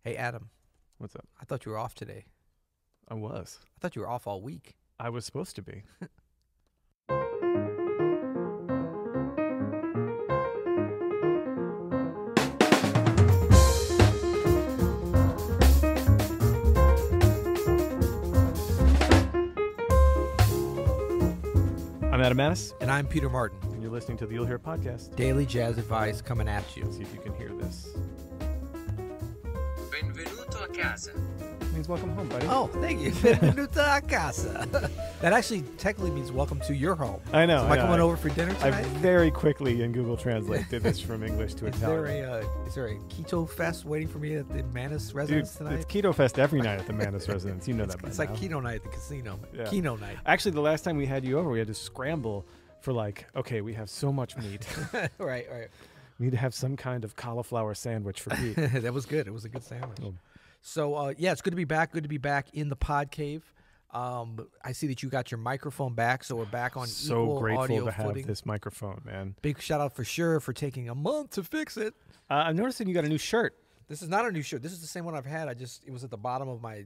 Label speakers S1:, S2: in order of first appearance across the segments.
S1: Hey, Adam.
S2: What's up?
S1: I thought you were off today.
S2: I was.
S1: I thought you were off all week.
S2: I was supposed to be. I'm Adam Maness.
S1: And I'm Peter Martin.
S2: And you're listening to the You'll Hear It podcast.
S1: Daily jazz advice coming at you.
S2: Let's see if you can hear this.
S3: Benvenuto a casa.
S2: It means welcome home, buddy.
S1: Oh, thank you. Benvenuto a casa. That actually technically means welcome to your home.
S2: I know.
S1: So am I coming over for dinner
S2: I
S1: tonight?
S2: very quickly in Google Translate did this from English to
S1: Is there
S2: Italian.
S1: a Keto Fest waiting for me at the Maness
S2: Dude,
S1: residence tonight?
S2: it's Keto Fest every night at the Maness residence. You know that by
S1: It's
S2: now.
S1: like Keto night at the casino.
S2: Yeah.
S1: Keno night.
S2: Actually, the last time we had you over, we had to scramble for okay, we have so much meat.
S1: Right.
S2: We need to have some kind of cauliflower sandwich for Pete.
S1: That was good. It was a good sandwich.
S2: Oh.
S1: So, yeah, it's good to be back. Good to be back in the pod cave. I see that you got your microphone back, so we're back on
S2: So
S1: equal
S2: grateful
S1: audio
S2: to have
S1: footing.
S2: this microphone, man.
S1: Big shout out for sure for taking a month to fix it.
S2: I'm noticing you got a new shirt.
S1: This is not a new shirt. This is the same one I've had. It was at the bottom of my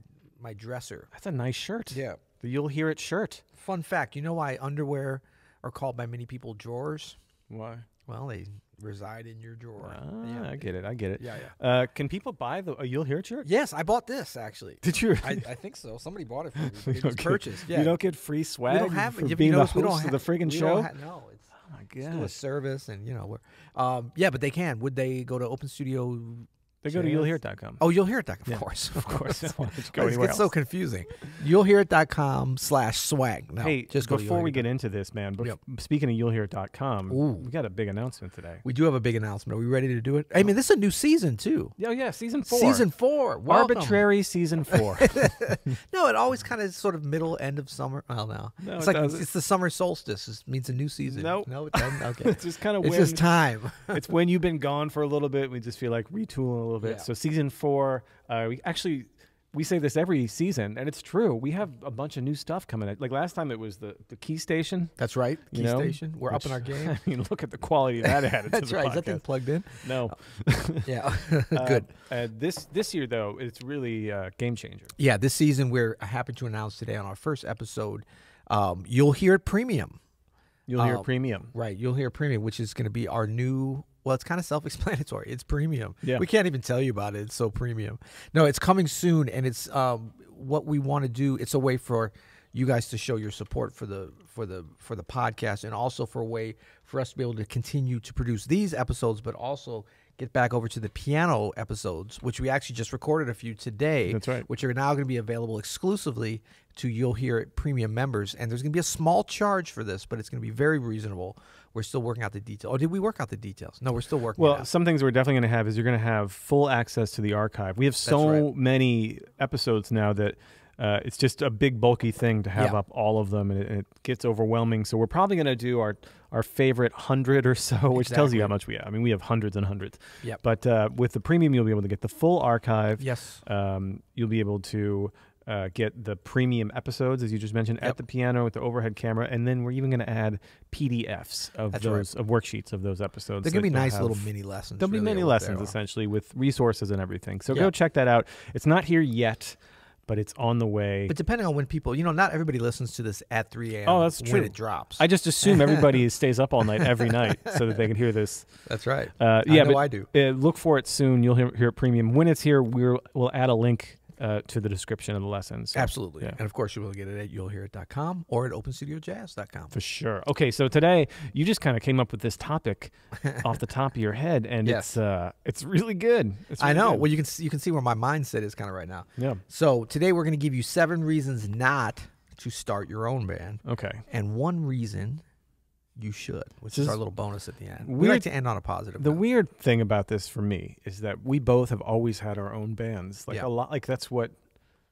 S1: dresser.
S2: That's a nice shirt.
S1: Yeah.
S2: The You'll Hear It shirt.
S1: Fun fact, you know why underwear are called by many people drawers?
S2: Why?
S1: Well, they reside in your drawer.
S2: Ah, I get it.
S1: Yeah.
S2: Can people buy a You'll Hear It shirt?
S1: Yes, I bought this actually.
S2: Did you?
S1: I think so. Somebody bought it for me.
S2: You
S1: But it
S2: don't
S1: was
S2: get-
S1: purchased. Yeah.
S2: You don't get free swag
S1: we don't have
S2: for
S1: you
S2: being the
S1: notice we don't
S2: host of the friggin'
S1: we
S2: show?
S1: don't no, it's
S2: Oh, my
S1: still a
S2: gosh.
S1: service, and we're yeah, but they can. Would they go to Open Studio?
S2: They go to you'llhearit.com.
S1: Oh, you'll hear it. Of
S2: Yeah,
S1: course,
S2: of course. Why would you go
S1: It
S2: anywhere
S1: gets so
S2: else?
S1: confusing. You'llhearit.com/swag. No,
S2: Hey,
S1: just go
S2: before
S1: to
S2: we get into this, man,
S1: Yep.
S2: speaking of you'llhearit.com,
S1: Ooh.
S2: we got a big announcement today.
S1: We do have a big announcement. Are we ready to do it? I mean, this is a new season too.
S2: Oh, yeah, season 4.
S1: Season 4. Welcome.
S2: Arbitrary season 4.
S1: No, it always kind of sort of middle end of summer. Well, no,
S2: No,
S1: it's
S2: it
S1: like
S2: doesn't.
S1: it's the summer solstice. It means a new season.
S2: Nope.
S1: No, it doesn't. Okay,
S2: It's just kind of
S1: it's
S2: when
S1: just time.
S2: it's when you've been gone for a little bit. We just feel like retooling a little bit.
S1: Yeah.
S2: So season 4, we say this every season, and it's true. We have a bunch of new stuff coming out. Like last time, it was the Key Station.
S1: That's right. Key
S2: You know,
S1: Station. We're up in our
S2: which-
S1: game.
S2: I mean, look at the quality that added to
S1: That's
S2: the
S1: right. Is
S2: podcast.
S1: that thing plugged in?
S2: No.
S1: Yeah. Good.
S2: This year, though, it's really a game changer.
S1: Yeah, this season we're happy to announce today on our first episode, You'll Hear It Premium.
S2: You'll hear premium.
S1: Right, You'll Hear It Premium, which is going to be our new, well, it's kind of self-explanatory. It's premium.
S2: Yeah.
S1: We can't even tell you about it. It's so premium. No, it's coming soon, and it's what we want to do. It's a way for you guys to show your support for the podcast, and also for a way for us to be able to continue to produce these episodes, but also get back over to the piano episodes, which we actually just recorded a few today.
S2: That's right.
S1: Which are now going to be available exclusively to You'll Hear It Premium members. And there's going to be a small charge for this, but it's going to be very reasonable. We're still working out the details. Oh, did we work out the details? No, we're still working it
S2: Well,
S1: out.
S2: some things we're definitely going to have is you're going to have full access to the archive. We have so
S1: right.
S2: many episodes now that it's just a big, bulky thing to have
S1: Yeah.
S2: up all of them, and it gets overwhelming. So we're probably going to do our favorite 100 or so, which tells you how much we have. I mean, we have hundreds and hundreds.
S1: Yep.
S2: But with the premium, you'll be able to get the full archive.
S1: Yes.
S2: You'll be able to get the premium episodes, as you just mentioned,
S1: Yep.
S2: at the piano with the overhead camera, and then we're even going to add PDFs of
S1: That's
S2: those of worksheets of those episodes.
S1: They're going to be
S2: that you'll
S1: nice
S2: have.
S1: little mini lessons.
S2: There'll be
S1: really,
S2: many
S1: are what they
S2: lessons,
S1: are.
S2: essentially, with resources and everything. So
S1: Yeah.
S2: go check that out. It's not here yet, but it's on the way.
S1: But depending on when people, not everybody listens to this at 3 a.m.
S2: Oh, that's
S1: when
S2: true.
S1: it drops.
S2: I just assume everybody stays up all night every night so that they can hear this.
S1: That's right.
S2: Yeah,
S1: I know
S2: but
S1: I do.
S2: Look for it soon. You'll hear it premium. When it's here, we'll add a link to the description of the lessons. So,
S1: Absolutely.
S2: yeah.
S1: And of course, you will get it at you'llhearit.com or at openstudiojazz.com.
S2: For sure. Okay, so today you just kind of came up with this topic off the top of your head, and
S1: Yes.
S2: it's really good. It's
S1: I
S2: really
S1: know.
S2: good.
S1: Well, you can see where my mindset is kind of right now.
S2: Yeah.
S1: So today we're going to give you 7 reasons not to start your own band,
S2: Okay.
S1: and 1 reason you should, which is
S2: This
S1: our little bonus at the end. We
S2: weird-
S1: like to end on a positive
S2: The
S1: note.
S2: weird thing about this for me is that we both have always had our own bands. Like
S1: Yeah.
S2: a lot. Like that's what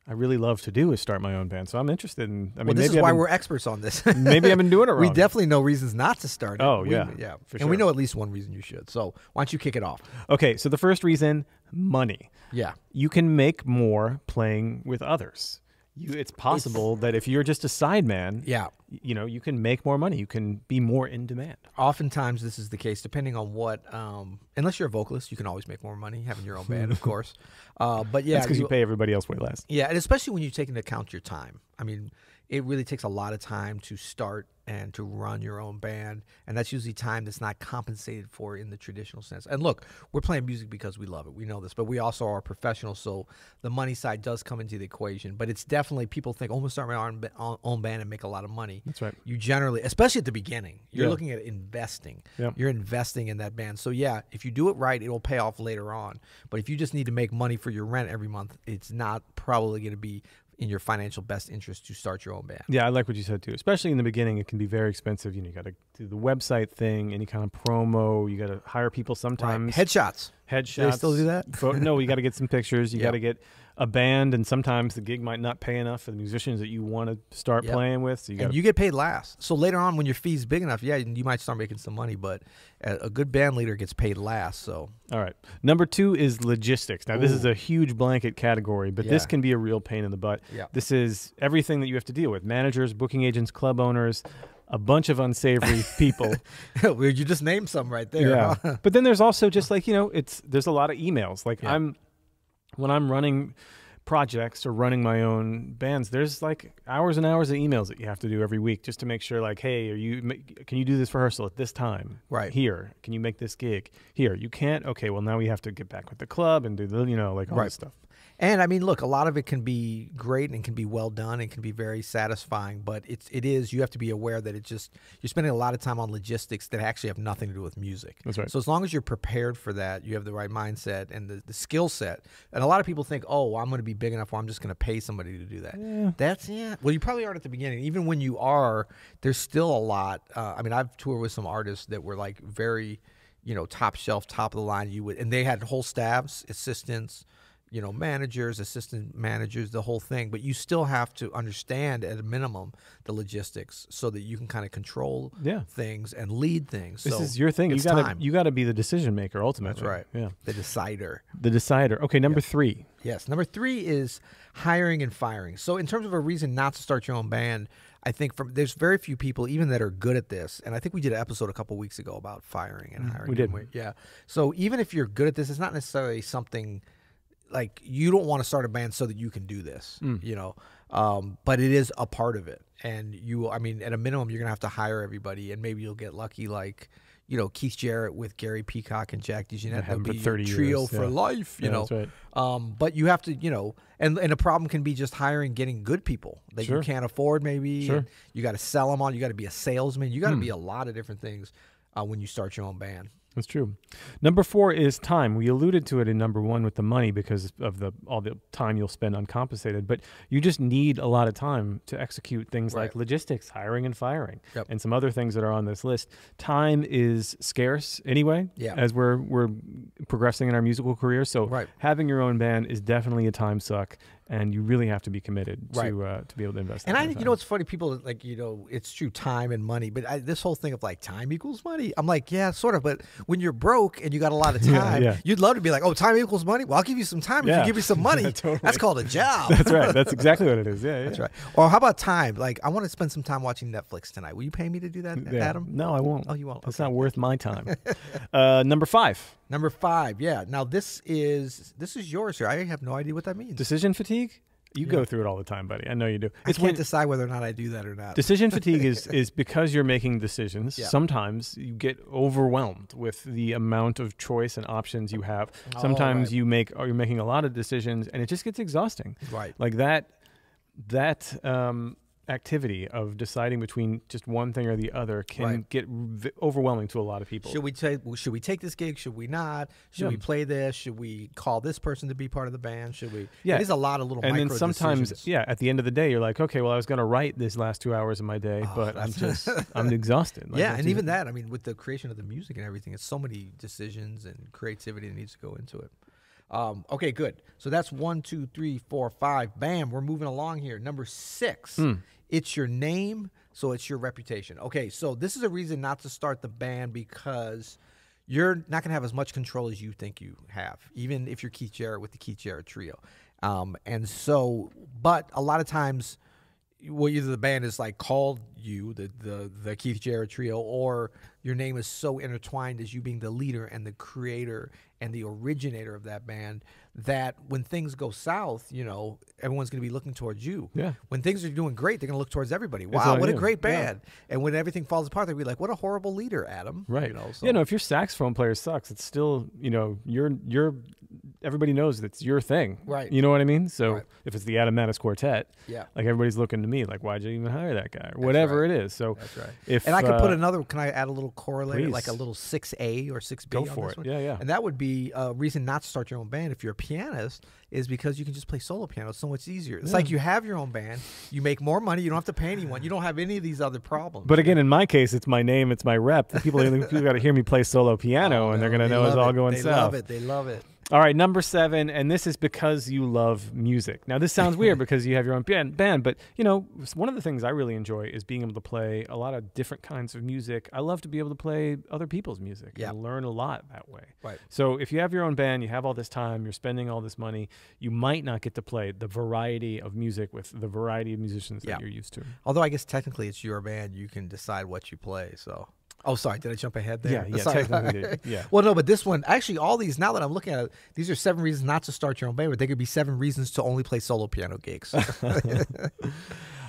S2: I really love to do is start my own band. So I'm interested in. I mean,
S1: Well, this is
S2: maybe
S1: why
S2: I've been-
S1: we're experts on this.
S2: maybe I've been doing it wrong.
S1: We definitely know reasons not to start it.
S2: Oh,
S1: We-
S2: yeah,
S1: yeah.
S2: for
S1: And we
S2: sure.
S1: know at least 1 reason you should. So why don't you kick it off?
S2: Okay, so the first reason, money.
S1: Yeah.
S2: You can make more playing with others. it's possible that if you're just a sideman,
S1: Yeah.
S2: you can make more money. You can be more in demand.
S1: Oftentimes this is the case, depending on what. Unless you're a vocalist, you can always make more money having your own band, of course. But yeah,
S2: That's because you pay everybody else way less.
S1: Yeah, and especially when you take into account your time. I mean, it really takes a lot of time to start and to run your own band, and that's usually time that's not compensated for in the traditional sense. And look, we're playing music because we love it. We know this, but we also are professionals, so the money side does come into the equation. But it's definitely, people think, oh, I'm going to start my own band and make a lot of money.
S2: That's right.
S1: You generally, especially at the beginning, you're
S2: Yeah.
S1: looking at investing.
S2: Yeah.
S1: You're investing in that band. So yeah, if you do it right, it'll pay off later on. But if you just need to make money for your rent every month, it's not probably going to be in your financial best interest to start your own band.
S2: Yeah, I like what you said too. Especially in the beginning, it can be very expensive. You got to do the website thing, any kind of promo. You got to hire people sometimes.
S1: Right. Headshots.
S2: Headshots.
S1: Do they still do that?
S2: No, you got to get some pictures. You
S1: Yep.
S2: got to get a band, and sometimes the gig might not pay enough for the musicians that you want to start
S1: Yep.
S2: playing with. So
S1: And you get paid last. So later on, when your fee's big enough, yeah, you might start making some money, but a good band leader gets paid last. So
S2: all right. Number 2 is logistics. Now, this is
S1: Ooh.
S2: a huge blanket category, but this
S1: Yeah.
S2: can be a real pain in the butt.
S1: Yeah.
S2: This is everything that you have to deal with: managers, booking agents, club owners, a bunch of unsavory people.
S1: you just named some right there.
S2: Yeah.
S1: Huh?
S2: But then there's also just like, there's a lot of emails. Like
S1: Yeah.
S2: when I'm running projects or running my own bands, there's like hours and hours of emails that you have to do every week just to make sure, like, hey, can you do this rehearsal at this time?
S1: Right.
S2: Here. Can you make this gig? Here. You can't? Okay, well, now we have to get back with the club and do the, like all
S1: Right.
S2: this stuff.
S1: And I mean, look, a lot of it can be great and can be well done and can be very satisfying, but you have to be aware that you're spending a lot of time on logistics that actually have nothing to do with music.
S2: That's right.
S1: So as long as you're prepared for that, you have the right mindset and the skill set. And a lot of people think, oh, well, I'm going to be big enough where I'm just going to pay somebody to do that.
S2: Yeah.
S1: Well, you probably aren't at the beginning. Even when you are, there's still a lot. I mean, I've toured with some artists that were like very, top shelf, top of the line. And they had whole staffs, assistants, managers, assistant managers, the whole thing. But you still have to understand at a minimum the logistics so that you can kind of control things and lead things.
S2: This
S1: So
S2: is your thing.
S1: it's
S2: You got to be the decision maker ultimately.
S1: That's right.
S2: Yeah.
S1: The decider.
S2: The decider. Okay, number 3.
S1: Yes. Number 3 is hiring and firing. So in terms of a reason not to start your own band, I think there's very few people even that are good at this. And I think we did an episode a couple weeks ago about firing and hiring.
S2: We did.
S1: Yeah. So even if you're good at this, it's not necessarily something like you don't want to start a band so that you can do this, but it is a part of it. And at a minimum, you're going to have to hire everybody, and maybe you'll get lucky like, Keith Jarrett with Gary Peacock and Jack DeJohnette.
S2: Have
S1: They'll
S2: for
S1: be
S2: 30
S1: your trio
S2: years.
S1: for life,
S2: That's right.
S1: But you have to, and a problem can be just getting good people that
S2: Sure.
S1: you can't afford maybe.
S2: Sure.
S1: And you got to sell them on. You got to be a salesman. You got to be a lot of different things when you start your own band.
S2: That's true. Number 4 is time. We alluded to it in number 1 with the money because of all the time you'll spend uncompensated, but you just need a lot of time to execute things like logistics, hiring and firing, and some other things that are on this list. Time is scarce anyway, as we're progressing in our musical career. So having your own band is definitely a time suck, and you really have to be committed to be able to invest.
S1: And it's funny, people like, it's true, time and money, but this whole thing of like time equals money, I'm like, yeah, sort of, but when you're broke and you got a lot of time, you'd love to be like, oh, time equals money. Well, I'll give you some time if you give me some money.
S2: Totally.
S1: That's called a job.
S2: That's right. That's exactly what it is. Yeah,
S1: That's right. Or how about time? Like, I want to spend some time watching Netflix tonight. Will you pay me to do that, Adam?
S2: No, I won't.
S1: Oh, you won't.
S2: It's not worth my time. Number 5.
S1: Number 5. Yeah. Now this is yours here. I have no idea what that means.
S2: Decision fatigue. You go through it all the time, buddy. I know you do.
S1: I can't decide whether or not I do that or not.
S2: Decision fatigue is because you're making decisions.
S1: Yeah.
S2: Sometimes you get overwhelmed with the amount of choice and options you have. Sometimes you're making a lot of decisions, and it just gets exhausting.
S1: Right.
S2: Like that activity of deciding between just one thing or the other can get overwhelming to a lot of people.
S1: Should we take this gig? Should we not? Should we play this? Should we call this person to be part of the band? Should we?
S2: Yeah.
S1: It is a lot of little
S2: and
S1: micro
S2: then sometimes,
S1: decisions.
S2: at the end of the day, you're like, okay, well, I was going to write this last 2 hours of my day, but I'm exhausted. Like,
S1: and even that, I mean, with the creation of the music and everything, it's so many decisions and creativity that needs to go into it. Okay, good. So that's 1, 2, 3, 4, 5. Bam, we're moving along here. Number 6, it's your name, so it's your reputation. Okay, so this is a reason not to start the band because you're not going to have as much control as you think you have, even if you're Keith Jarrett with the Keith Jarrett Trio. And so, but a lot of times, well, either the band is like called you, the Keith Jarrett Trio, or your name is so intertwined as you being the leader and the creator and the originator of that band, that when things go south, you know, everyone's going to be looking towards you.
S2: Yeah.
S1: When things are doing great, they're going to look towards everybody. Wow, what a great band. Yeah. And when everything falls apart, they'll be like, what a horrible leader, Adam.
S2: Right.
S1: You know, so.
S2: You know, if your saxophone player sucks, it's still, you know, you're everybody knows that's your thing.
S1: Right.
S2: You know what I mean? So if it's the Adam Maness Quartet,
S1: yeah,
S2: like everybody's looking to me like, why'd you even hire that guy? Or whatever it is. So
S1: that's right.
S2: And
S1: I could put another, can I add a little correlator,
S2: please.
S1: like a little 6A or 6B?
S2: Go for it.
S1: One?
S2: Yeah, yeah.
S1: And that would be a reason not to start your own band if you're a pianist, is because you can just play solo piano. It's so much easier. It's like you have your own band, you make more money, you don't have to pay anyone, you don't have any of these other problems.
S2: But again, in my case, it's my name, it's my rep. The people got to hear me play solo piano, and they're going to know it's all going south.
S1: They love it. They love it.
S2: All right, number 7, and this is because you love music. Now, this sounds weird because you have your own band, but, you know, one of the things I really enjoy is being able to play a lot of different kinds of music. I love to be able to play other people's music and learn a lot that way.
S1: Right.
S2: So if you have your own band, you have all this time, you're spending all this money, you might not get to play the variety of music with the variety of musicians that you're used to.
S1: Although I guess technically it's your band, you can decide what you play, so... Oh, sorry. Did I jump ahead there?
S2: Yeah,
S1: sorry.
S2: technically did. Yeah.
S1: Well, no, but this one, actually, all these, now that I'm looking at it, these are 7 reasons not to start your own band, but they could be 7 reasons to only play solo piano gigs.
S2: All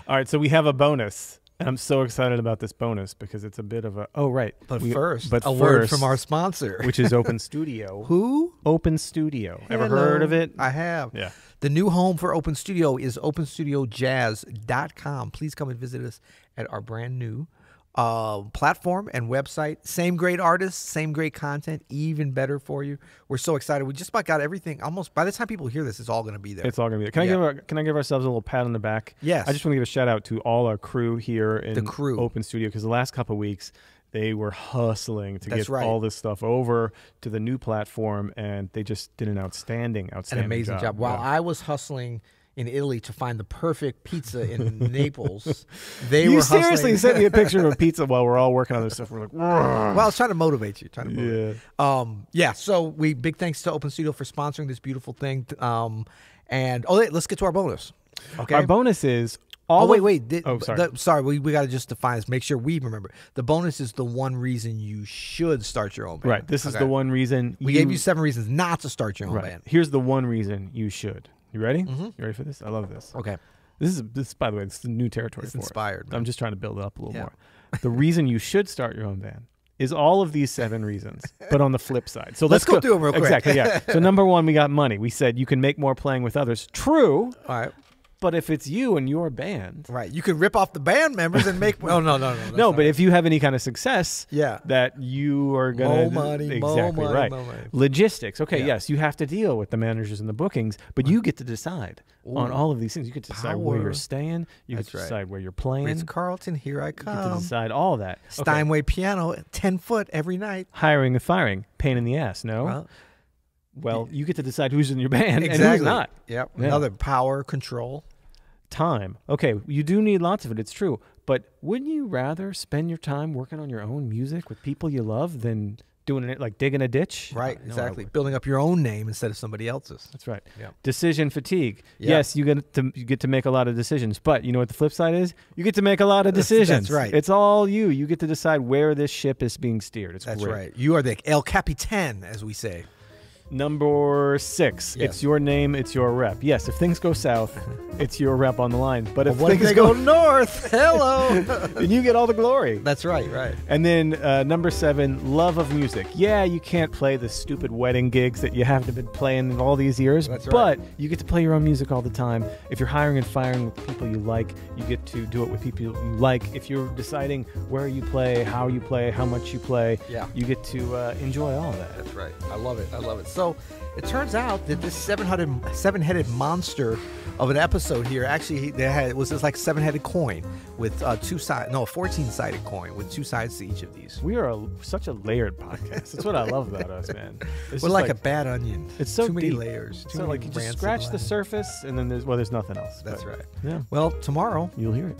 S2: right, so we have a bonus. And I'm so excited about this bonus because it's a bit of a... Oh, right.
S1: But first, word from our sponsor.
S2: Which is Open Studio.
S1: Who?
S2: Open Studio.
S1: Hello.
S2: Ever heard of it?
S1: I have.
S2: Yeah.
S1: The new home for Open Studio is openstudiojazz.com. Please come and visit us at our brand new platform and website. Same great artists, same great content, even better for you. We're so excited. We just about got everything. Almost by the time people hear this, it's all going to be there.
S2: It's all going to be there. Can I give ourselves a little pat on the back?
S1: Yes.
S2: I just want to give a shout out to all our crew here in
S1: the crew.
S2: Open Studio, because the last couple of weeks they were hustling to get all this stuff over to the new platform, and they just did an outstanding
S1: amazing job. While I was hustling in Italy to find the perfect pizza in Naples,
S2: you seriously sent me a picture of a pizza while we're all working on this stuff. We're like,
S1: well, I was trying to motivate you. So big thanks to Open Studio for sponsoring this beautiful thing. Let's get to our bonus. Okay,
S2: our bonus is
S1: sorry. We got to just define this. Make sure we remember. The bonus is the one reason you should start your own band.
S2: Right. This is the one reason.
S1: We gave you 7 reasons not to start your own band.
S2: Here's the one reason you should. You ready?
S1: Mm-hmm.
S2: You ready for this? I love this.
S1: Okay.
S2: This is by the way, it's new territory.
S1: It's inspired. Man.
S2: I'm just trying to build it up a little more. The reason you should start your own band is all of these 7 reasons, but on the flip side. So let's go
S1: through them real quick.
S2: Exactly. Yeah. So number 1, we got money. We said you can make more playing with others. True.
S1: All right.
S2: But if it's you and your band,
S1: right, you can rip off the band members and make. No.
S2: No, but if you have any kind of success, that you are gonna
S1: more money,
S2: exactly
S1: more
S2: right.
S1: More money.
S2: Logistics. Okay, yes, you have to deal with the managers and the bookings, but you get to decide on all of these things. You get to decide where you're staying. You get to decide where you're playing.
S1: Ritz Carlton, here I come.
S2: You get to decide all that.
S1: Steinway piano, 10 foot every night.
S2: Hiring and firing, pain in the ass. No. Well, you get to decide who's in your band and who's not.
S1: Yep. Yeah. Another power control.
S2: Time. Okay, you do need lots of it. It's true. But wouldn't you rather spend your time working on your own music with people you love than doing it like digging a ditch?
S1: Right, exactly. Building up your own name instead of somebody else's.
S2: That's right.
S1: Yeah.
S2: Decision fatigue. Yeah. Yes, you get to make a lot of decisions, but you know what the flip side is? You get to make a lot of decisions.
S1: That's right.
S2: It's all you. You get to decide where this ship is being steered.
S1: That's right. You are the El Capitan, as we say.
S2: Number 6, it's your name, it's your rep. Yes, if things go south, it's your rep on the line. But if things
S1: go north, hello,
S2: then you get all the glory.
S1: That's right.
S2: And then number 7, love of music. Yeah, you can't play the stupid wedding gigs that you haven't been playing in all these years, but you get to play your own music all the time. If you're hiring and firing with people you like, you get to do it with people you like. If you're deciding where you play, how much you play, you get to enjoy all of that.
S1: That's right. I love it. So it turns out that this seven-headed monster of an episode here, actually it was just like 7-headed coin with 14-sided coin with 2 sides to each of these.
S2: We are such a layered podcast. That's what I love about us, man.
S1: We're like a bad onion.
S2: It's so
S1: too many
S2: deep.
S1: layers.
S2: So like you just scratch the surface and then there's nothing else.
S1: That's right.
S2: Yeah.
S1: Well, tomorrow
S2: you'll hear it.